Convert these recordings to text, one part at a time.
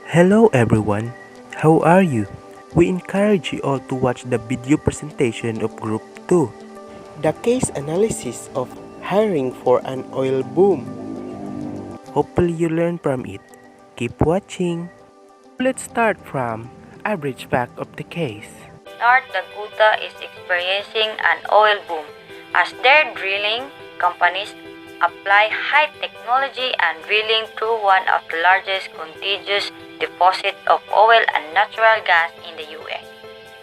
Hello everyone, how are you? We encourage you all to watch the video presentation of Group 2, the case analysis of hiring for an oil boom. Hopefully you learn from it. Keep watching. Let's start from average fact of the case. North Dakota is experiencing an oil boom as their drilling companies apply high technology and drilling through one of the largest contiguous deposits of oil and natural gas in the U.S.,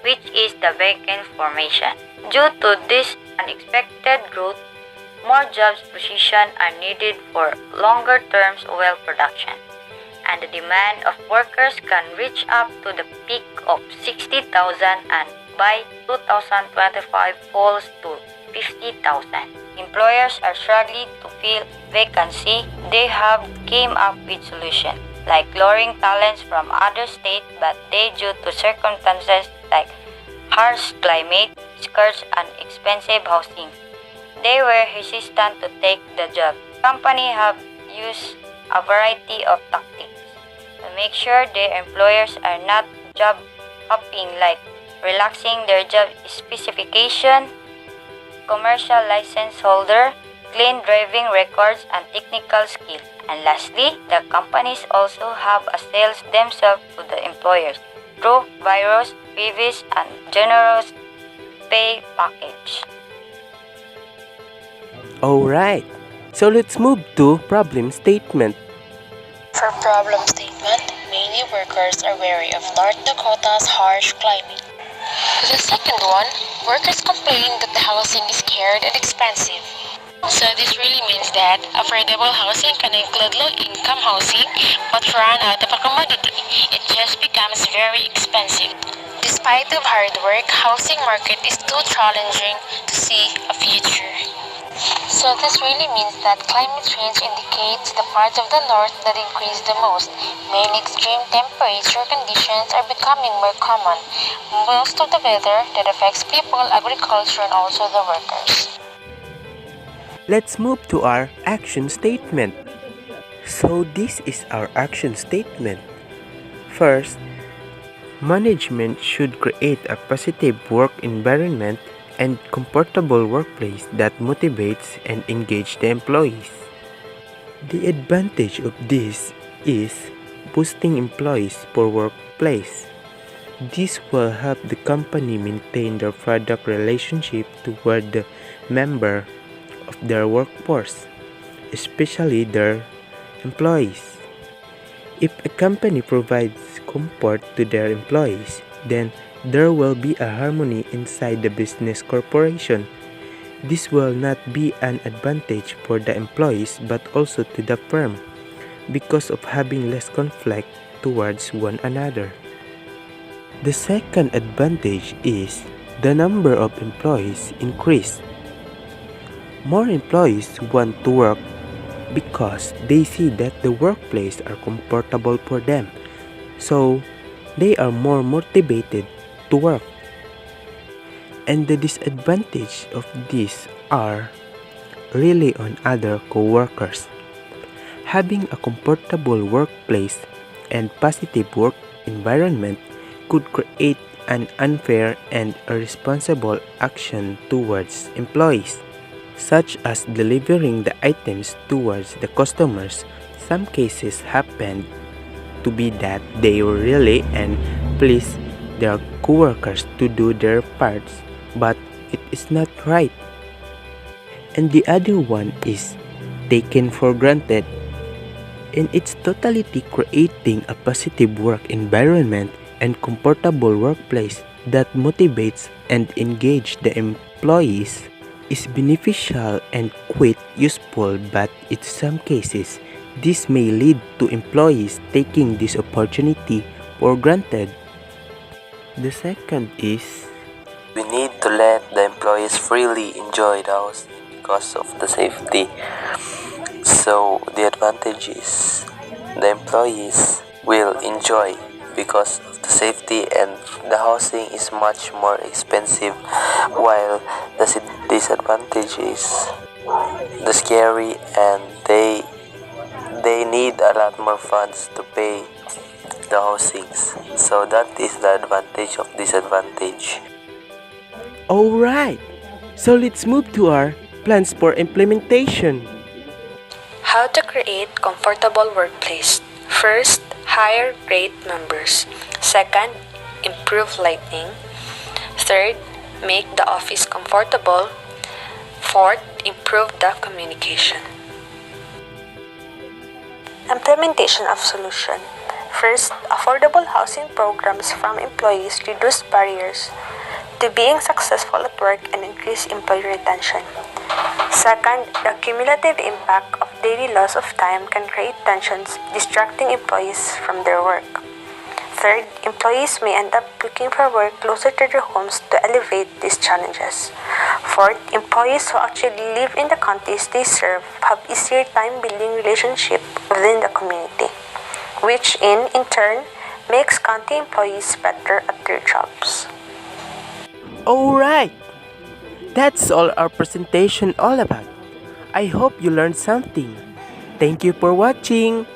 which is the Bakken Formation. Due to this unexpected growth, more jobs positions are needed for longer-term oil production, and the demand of workers can reach up to the peak of 60,000 and by 2025 falls to 50,000. Employers are struggling to fill vacancy. They have came up with solutions like luring talents from other states, but they due to circumstances like harsh climate, scarce and expensive housing. They were hesitant to take the job. Companies have used a variety of tactics to make sure their employers are not job hopping, like relaxing their job specification, commercial license holder, clean driving records, and technical skill. And lastly, the companies also have a sales themselves to the employers through various previous and generous pay package. Alright, so let's move to problem statement. For problem statement, many workers are wary of North Dakota's harsh climate. The second one, workers complain that the housing is scarce and expensive. So this really means that affordable housing can include low-income housing, but run out of a commodity. It just becomes very expensive. Despite of hard work, housing market is too challenging to see a future. So this really means that climate change indicates the parts of the north that increase the most. Many extreme temperature conditions are becoming more common. Most of the weather that affects people, agriculture, and also the workers. Let's move to our action statement. So this is our action statement. First, management should create a positive work environment and comfortable workplace that motivates and engages the employees. The advantage of this is boosting employees for workplace. This will help the company maintain their product relationship toward the member of their workforce, especially their employees. If a company provides comfort to their employees, then there will be a harmony inside the business corporation. This will not be an advantage for the employees but also to the firm because of having less conflict towards one another. The second advantage is the number of employees increase. More employees want to work because they see that the workplace are comfortable for them, so they are more motivated to work. And the disadvantage of this are really on other co-workers. Having a comfortable workplace and positive work environment could create an unfair and irresponsible action towards employees, such as delivering the items towards the customers. Some cases happened to be that they were really and please their co-workers to do their parts, but it is not right. And the other one is taken for granted. In its totality, creating a positive work environment and comfortable workplace that motivates and engages the employees is beneficial and quite useful, but in some cases, this may lead to employees taking this opportunity for granted. The second is we need to let the employees freely enjoy the house because of the safety. So the advantage is the employees will enjoy because of the safety, and the housing is much more expensive, while the disadvantage is the scary, and they need a lot more funds to pay the the housings. So that is the advantage of disadvantage. Alright, so let's move to our plans for implementation. How to create comfortable workplace. First, hire great members. Second, improve lighting. Third, make the office comfortable. Fourth, improve the communication. Implementation of solution. First, affordable housing programs from employees reduce barriers to being successful at work and increase employee retention. Second, the cumulative impact of daily loss of time can create tensions, distracting employees from their work. Third, employees may end up looking for work closer to their homes to alleviate these challenges. Fourth, employees who actually live in the counties they serve have easier time building relationships within the community, which in turn makes county employees better at their jobs. Alright, that's all our presentation all about. I hope you learned something. Thank you for watching.